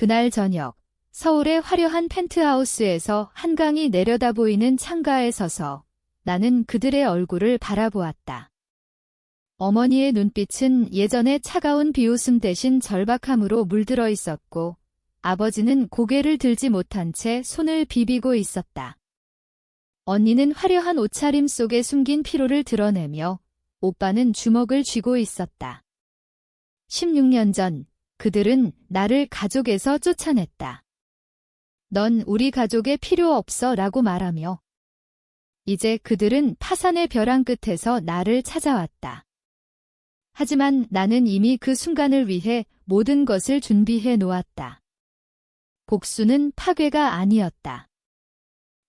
그날 저녁, 서울의 화려한 펜트하우스에서 한강이 내려다 보이는 창가에 서서 나는 그들의 얼굴을 바라보았다. 어머니의 눈빛은 예전의 차가운 비웃음 대신 절박함으로 물들어 있었고, 아버지는 고개를 들지 못한 채 손을 비비고 있었다. 언니는 화려한 옷차림 속에 숨긴 피로를 드러내며 오빠는 주먹을 쥐고 있었다. 16년 전 그들은 나를 가족에서 쫓아냈다. 넌 우리 가족에 필요 없어 라고 말하며 이제 그들은 파산의 벼랑 끝에서 나를 찾아왔다. 하지만 나는 이미 그 순간을 위해 모든 것을 준비해 놓았다. 복수는 파괴가 아니었다.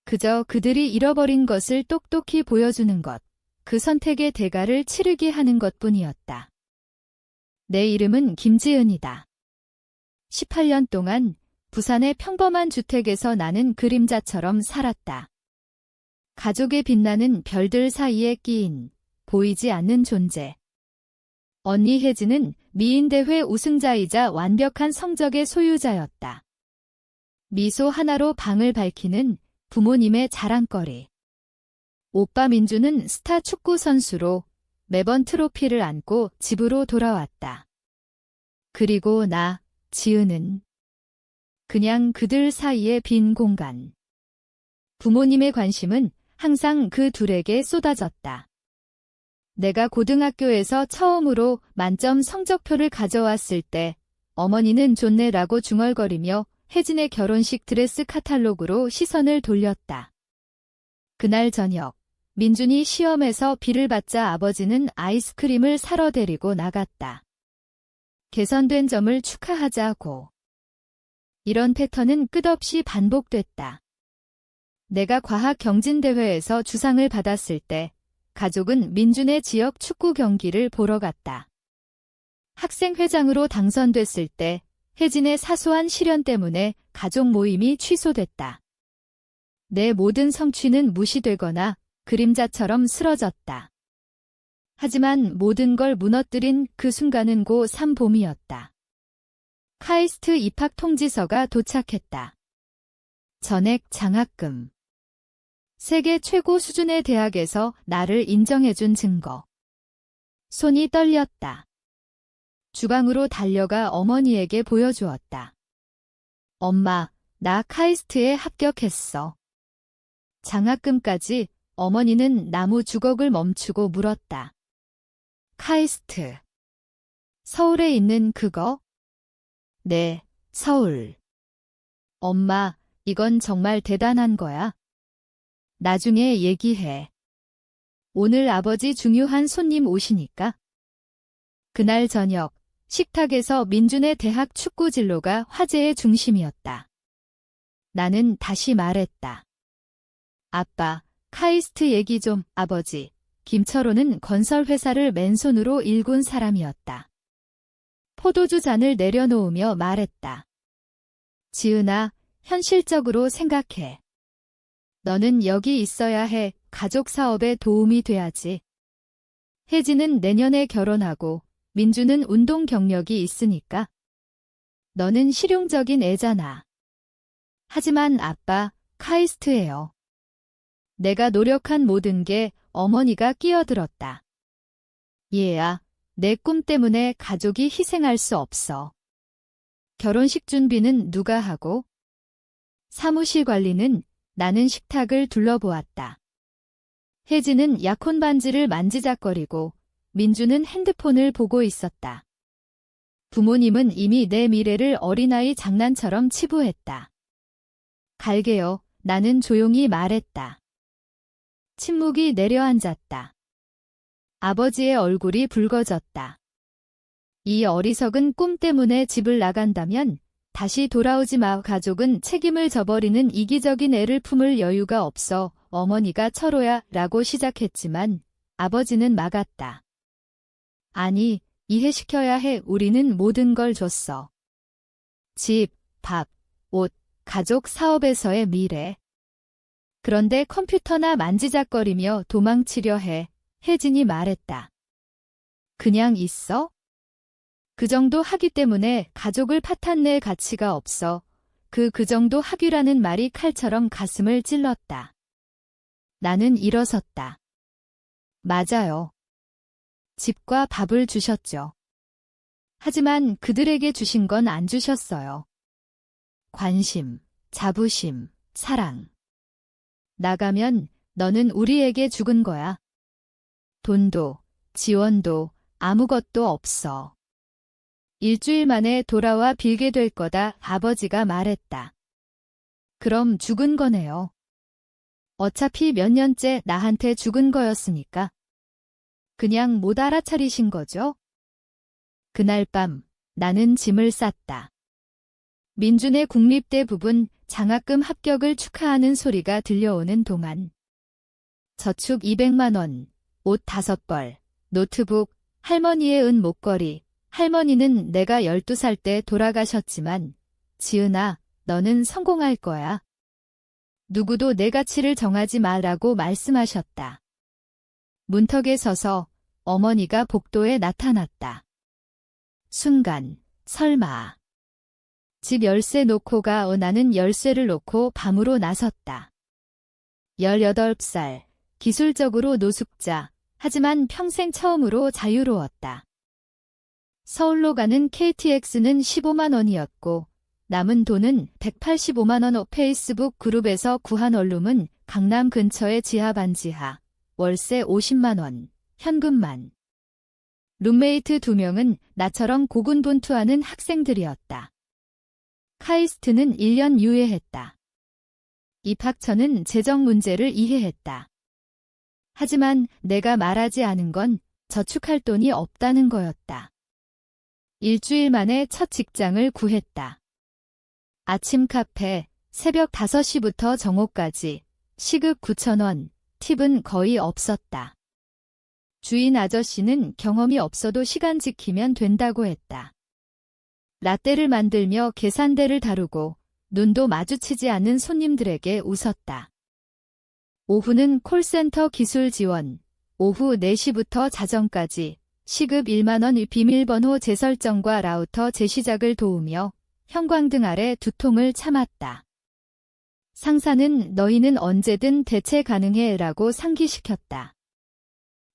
그저 그들이 잃어버린 것을 똑똑히 보여주는 것, 그 선택의 대가를 치르게 하는 것뿐이었다. 내 이름은 김지은이다. 18년 동안 부산의 평범한 주택에서 나는 그림자처럼 살았다. 가족의 빛나는 별들 사이에 끼인 보이지 않는 존재. 언니 혜진은 미인대회 우승자이자 완벽한 성적의 소유자였다. 미소 하나로 방을 밝히는 부모님의 자랑거리. 오빠 민주는 스타 축구 선수로 매번 트로피를 안고 집으로 돌아왔다. 그리고 나, 지은은 그냥 그들 사이의 빈 공간. 부모님의 관심은 항상 그 둘에게 쏟아졌다. 내가 고등학교에서 처음으로 만점 성적표를 가져왔을 때 어머니는 좋네라고 중얼거리며 혜진의 결혼식 드레스 카탈로그로 시선을 돌렸다. 그날 저녁, 민준이 시험에서 B를 받자 아버지는 아이스크림을 사러 데리고 나갔다. 개선된 점을 축하하자고. 이런 패턴은 끝없이 반복됐다. 내가 과학 경진대회에서 주상을 받았을 때 가족은 민준의 지역 축구 경기를 보러 갔다. 학생회장으로 당선됐을 때 혜진의 사소한 시련 때문에 가족 모임이 취소됐다. 내 모든 성취는 무시되거나 그림자처럼 쓰러졌다. 하지만 모든 걸 무너뜨린 그 순간은 고3 봄이었다. 카이스트 입학 통지서가 도착했다. 전액 장학금. 세계 최고 수준의 대학에서 나를 인정해준 증거. 손이 떨렸다. 주방으로 달려가 어머니에게 보여주었다. 엄마, 나 카이스트에 합격했어. 장학금까지. 어머니는 나무 주걱을 멈추고 물었다. 카이스트. 서울에 있는 그거? 네, 서울. 엄마, 이건 정말 대단한 거야. 나중에 얘기해. 오늘 아버지 중요한 손님 오시니까. 그날 저녁, 식탁에서 민준의 대학 축구 진로가 화제의 중심이었다. 나는 다시 말했다. 아빠, 카이스트 얘기 좀. 아버지, 김철호는 건설회사를 맨손으로 일군 사람이었다. 포도주 잔을 내려놓으며 말했다. 지은아, 현실적으로 생각해. 너는 여기 있어야 해. 가족 사업에 도움이 돼야지. 혜진은 내년에 결혼하고 민주는 운동 경력이 있으니까. 너는 실용적인 애잖아. 하지만 아빠, 카이스트예요. 내가 노력한 모든 게 어머니가 끼어들었다. 얘야, 내 꿈 때문에 가족이 희생할 수 없어. 결혼식 준비는 누가 하고? 사무실 관리는. 나는 식탁을 둘러보았다. 혜진은 약혼 반지를 만지작거리고 민주는 핸드폰을 보고 있었다. 부모님은 이미 내 미래를 어린아이 장난처럼 치부했다. 갈게요. 나는 조용히 말했다. 침묵이 내려앉았다. 아버지의 얼굴이 붉어졌다. 이 어리석은 꿈 때문에 집을 나간다면 다시 돌아오지 마. 가족은 책임을 져버리는 이기적인 애를 품을 여유가 없어. 어머니가 철호야 라고 시작했지만 아버지는 막았다. 아니, 이해시켜야 해. 우리는 모든 걸 줬어. 집, 밥, 옷, 가족 사업에서의 미래. 그런데 컴퓨터나 만지작거리며 도망치려 해. 혜진이 말했다. 그냥 있어? 그 정도 하기 때문에 가족을 파탄낼 가치가 없어. 그 정도 학위라는 말이 칼처럼 가슴을 찔렀다. 나는 일어섰다. 맞아요. 집과 밥을 주셨죠. 하지만 그들에게 주신 건 안 주셨어요. 관심, 자부심, 사랑. 나가면 너는 우리에게 죽은 거야. 돈도, 지원도, 아무것도 없어. 일주일 만에 돌아와 빌게 될 거다, 아버지가 말했다. 그럼 죽은 거네요. 어차피 몇 년째 나한테 죽은 거였으니까. 그냥 못 알아차리신 거죠? 그날 밤 나는 짐을 쌌다. 민준의 국립대 부분 장학금 합격을 축하하는 소리가 들려오는 동안 저축 200만 원, 옷 5벌, 노트북, 할머니의 은 목걸이. 할머니는 내가 12살 때 돌아가셨지만 지은아, 너는 성공할 거야. 누구도 내 가치를 정하지 마라고 말씀하셨다. 문턱에 서서 어머니가 복도에 나타났다. 순간, 설마. 집 열쇠 놓고 가. 나는 열쇠를 놓고 밤으로 나섰다. 18살, 기술적으로 노숙자, 하지만 평생 처음으로 자유로웠다. 서울로 가는 KTX는 15만 원이었고 남은 돈은 185만 원. 페이스북 그룹에서 구한 원룸은 강남 근처의 지하 반지하, 월세 50만 원, 현금만. 룸메이트 2명은 나처럼 고군분투하는 학생들이었다. 카이스트는 1년 유예했다. 입학처는 재정 문제를 이해했다. 하지만 내가 말하지 않은 건 저축할 돈이 없다는 거였다. 일주일 만에 첫 직장을 구했다. 아침 카페, 새벽 5시부터 정오까지, 시급 9,000원, 팁은 거의 없었다. 주인 아저씨는 경험이 없어도 시간 지키면 된다고 했다. 라떼를 만들며 계산대를 다루고 눈도 마주치지 않는 손님들에게 웃었다. 오후는 콜센터 기술 지원, 오후 4시부터 자정까지 시급 1만 원 비밀번호 재설정과 라우터 재시작을 도우며 형광등 아래 두통을 참았다. 상사는 너희는 언제든 대체 가능해 라고 상기시켰다.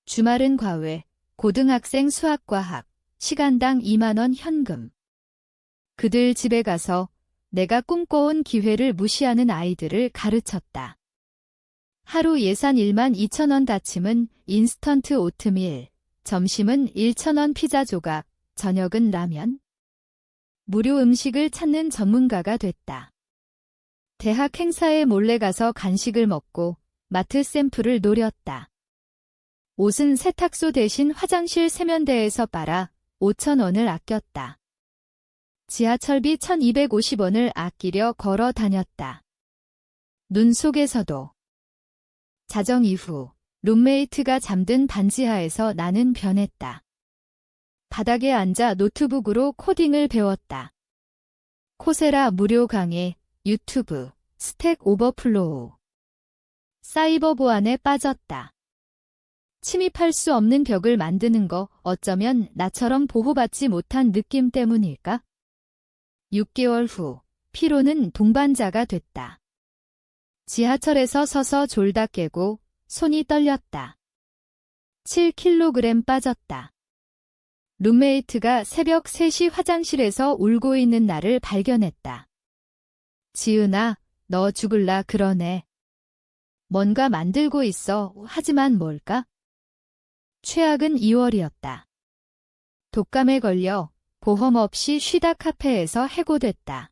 주말은 과외, 고등학생 수학과학, 시간당 2만 원 현금. 그들 집에 가서 내가 꿈꿔온 기회를 무시하는 아이들을 가르쳤다. 하루 예산 1만 2천 원 다침은 인스턴트 오트밀, 점심은 1,000원 피자 조각, 저녁은 라면. 무료 음식을 찾는 전문가가 됐다. 대학 행사에 몰래 가서 간식을 먹고 마트 샘플을 노렸다. 옷은 세탁소 대신 화장실 세면대에서 빨아 5,000원을 아꼈다. 지하철비 1,250원을 아끼려 걸어 다녔다. 눈 속에서도. 자정 이후 룸메이트가 잠든 반지하에서 나는 변했다. 바닥에 앉아 노트북으로 코딩을 배웠다. 코세라 무료 강의, 유튜브, 스택 오버플로우. 사이버 보안에 빠졌다. 침입할 수 없는 벽을 만드는 거 어쩌면 나처럼 보호받지 못한 느낌 때문일까? 6개월 후 피로는 동반자가 됐다. 지하철에서 서서 졸다 깨고 손이 떨렸다. 7kg 빠졌다. 룸메이트가 새벽 3시 화장실에서 울고 있는 나를 발견했다. 지은아, 너 죽을라 그러네. 뭔가 만들고 있어. 하지만 뭘까? 최악은 2월이었다. 독감에 걸려 보험 없이 쉬다 카페에서 해고됐다.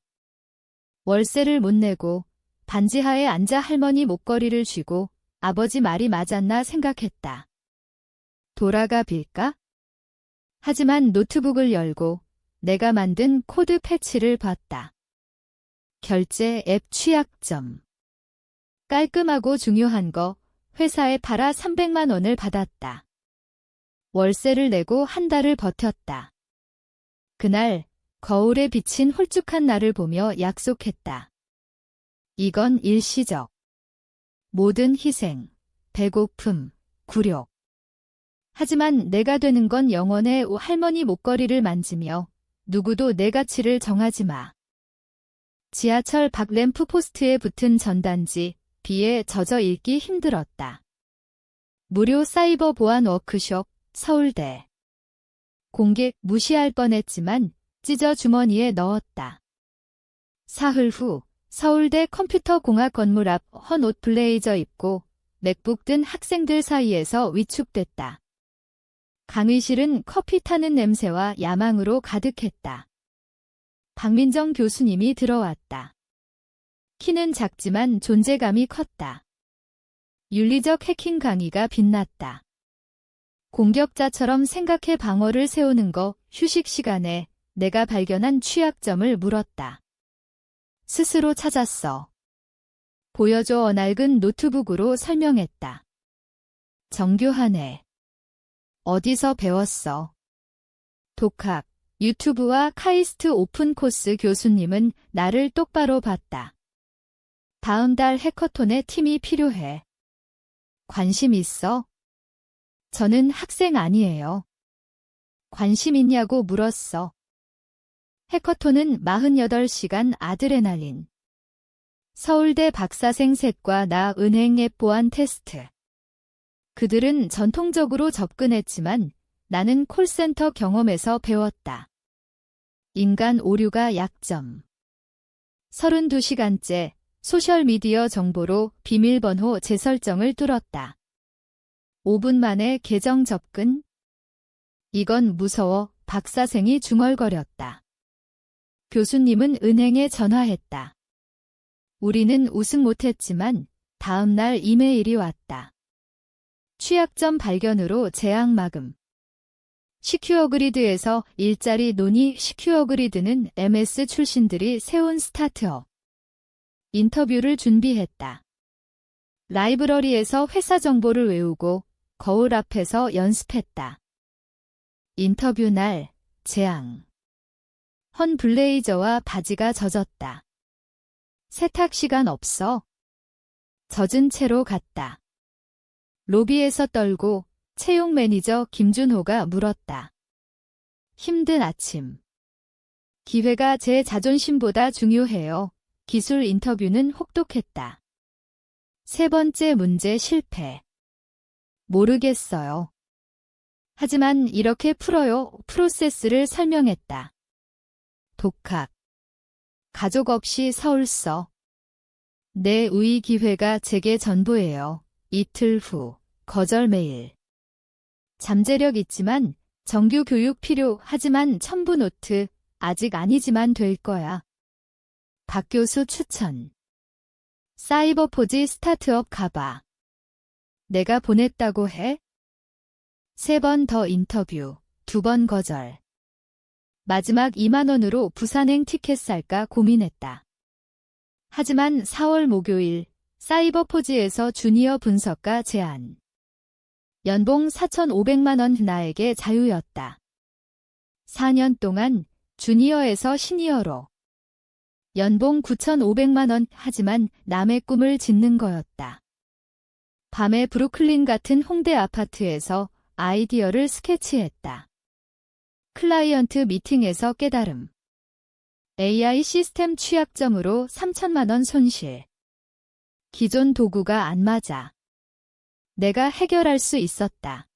월세를 못 내고 반지하에 앉아 할머니 목걸이를 쥐고 아버지 말이 맞았나 생각했다. 돌아가 빌까? 하지만 노트북을 열고 내가 만든 코드 패치를 봤다. 결제 앱 취약점. 깔끔하고 중요한 거 회사에 팔아 300만 원을 받았다. 월세를 내고 한 달을 버텼다. 그날 거울에 비친 홀쭉한 나를 보며 약속했다. 이건 일시적. 모든 희생, 배고픔, 굴욕. 하지만 내가 되는 건 영원의 할머니 목걸이를 만지며 누구도 내 가치를 정하지 마. 지하철 밖 램프 포스트에 붙은 전단지, 비에 젖어 읽기 힘들었다. 무료 사이버 보안 워크숍, 서울대. 공객 무시할 뻔했지만 찢어 주머니에 넣었다. 사흘 후 서울대 컴퓨터공학 건물 앞 헌 옷 블레이저 입고 맥북 든 학생들 사이에서 위축됐다. 강의실은 커피 타는 냄새와 야망으로 가득했다. 박민정 교수님이 들어왔다. 키는 작지만 존재감이 컸다. 윤리적 해킹 강의가 빛났다. 공격자처럼 생각해 방어를 세우는 거. 휴식 시간에 내가 발견한 취약점을 물었다. 스스로 찾았어. 보여줘. 낡은 노트북으로 설명했다. 정교하네. 어디서 배웠어? 독학, 유튜브와 카이스트 오픈 코스. 교수님은 나를 똑바로 봤다. 다음 달 해커톤에 팀이 필요해. 관심 있어? 저는 학생 아니에요. 관심 있냐고 물었어. 해커톤은 48시간 아드레날린. 서울대 박사생 셋과 나 은행 앱 보안 테스트. 그들은 전통적으로 접근했지만 나는 콜센터 경험에서 배웠다. 인간 오류가 약점. 32시간째 소셜미디어 정보로 비밀번호 재설정을 뚫었다. 5분 만에 계정 접근? 이건 무서워. 박사생이 중얼거렸다. 교수님은 은행에 전화했다. 우리는 우승 못했지만 다음 날 이메일이 왔다. 취약점 발견으로 재앙 마금. 시큐어그리드에서 일자리 논의. 시큐어그리드는 MS 출신들이 세운 스타트업. 인터뷰를 준비했다. 라이브러리에서 회사 정보를 외우고 거울 앞에서 연습했다. 인터뷰 날, 재앙. 헌 블레이저와 바지가 젖었다. 세탁 시간 없어? 젖은 채로 갔다. 로비에서 떨고 채용 매니저 김준호가 물었다. 힘든 아침. 기회가 제 자존심보다 중요해요. 기술 인터뷰는 혹독했다. 세 번째 문제 실패. 모르겠어요. 하지만 이렇게 풀어요. 프로세스를 설명했다. 독학. 가족 없이 서울서. 내 우위 기회가 제게 전부예요. 이틀 후, 거절 메일. 잠재력 있지만 정규 교육 필요. 하지만 첨부 노트. 아직 아니지만 될 거야. 박 교수 추천. 사이버포지 스타트업 가봐. 내가 보냈다고 해? 3번 더 인터뷰, 2번 거절. 마지막 2만 원으로 부산행 티켓 살까 고민했다. 하지만 4월 목요일 사이버포지에서 주니어 분석가 제안. 연봉 4,500만 원. 나에게 자유였다. 4년 동안 주니어에서 시니어로. 연봉 9,500만 원. 하지만 남의 꿈을 짓는 거였다. 밤에 브루클린 같은 홍대 아파트에서 아이디어를 스케치했다. 클라이언트 미팅에서 깨달음. AI 시스템 취약점으로 3천만 원 손실. 기존 도구가 안 맞아. 내가 해결할 수 있었다.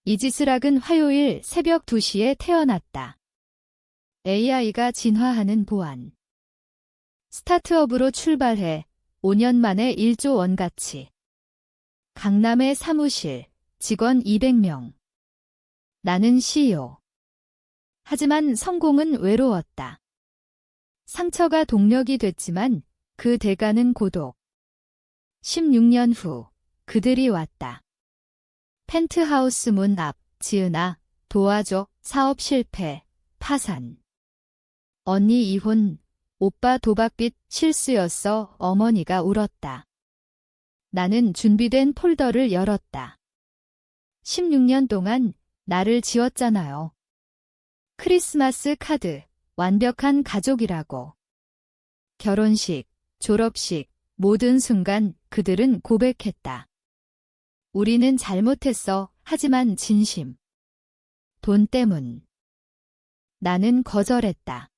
이지스락은 화요일 새벽 2시에 태어났다. AI가 진화하는 보안. 스타트업으로 출발해 5년 만에 1조 원 가치. 강남의 사무실, 직원 200명. 나는 CEO. 하지만 성공은 외로웠다. 상처가 동력이 됐지만 그 대가는 고독. 16년 후 그들이 왔다. 펜트하우스 문 앞. 지은아, 도와줘. 사업 실패, 파산. 언니 이혼, 오빠 도박빚. 실수였어. 어머니가 울었다. 나는 준비된 폴더를 열었다. 16년 동안 나를 지웠잖아요. 크리스마스 카드, 완벽한 가족이라고. 결혼식, 졸업식, 모든 순간 그들은 고백했다. 우리는 잘못했어. 하지만 진심. 돈 때문. 나는 거절했다.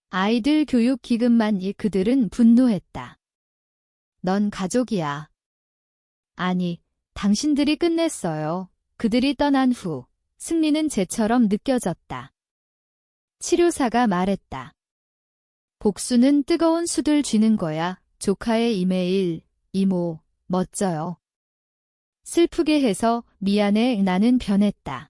아이들 교육 기금만 그들은 분노했다. 넌 가족이야. 아니, 당신들이 끝냈어요. 그들이 떠난 후 승리는 쟤처럼 느껴졌다. 치료사가 말했다. 복수는 뜨거운 숯을 쥐는 거야. 조카의 이메일, 이모, 멋져요. 슬프게 해서 미안해. 나는 변했다.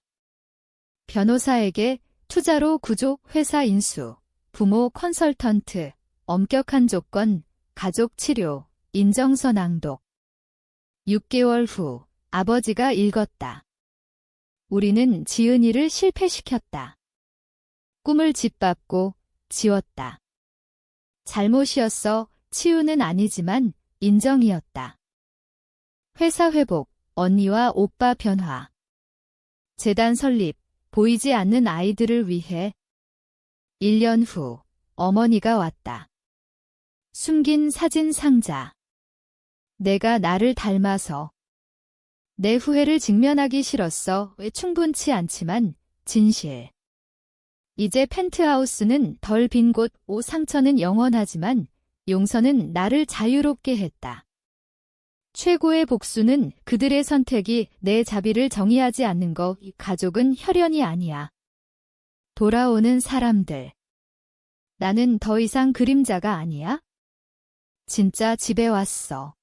변호사에게 투자로 구조, 회사 인수, 부모 컨설턴트, 엄격한 조건, 가족 치료, 인정서 낭독. 6개월 후 아버지가 읽었다. 우리는 지은이를 실패시켰다. 꿈을 짓밟고 지웠다. 잘못이었어. 치유는 아니지만 인정이었다. 회사 회복, 언니와 오빠 변화. 재단 설립, 보이지 않는 아이들을 위해. 1년 후 어머니가 왔다. 숨긴 사진 상자. 내가 나를 닮아서. 내 후회를 직면하기 싫었어. 왜 충분치 않지만 진실. 이제 펜트하우스는 덜 빈 곳, 상처는 영원하지만 용서는 나를 자유롭게 했다. 최고의 복수는 그들의 선택이 내 자비를 정의하지 않는 거. 가족은 혈연이 아니야. 돌아오는 사람들. 나는 더 이상 그림자가 아니야? 진짜 집에 왔어.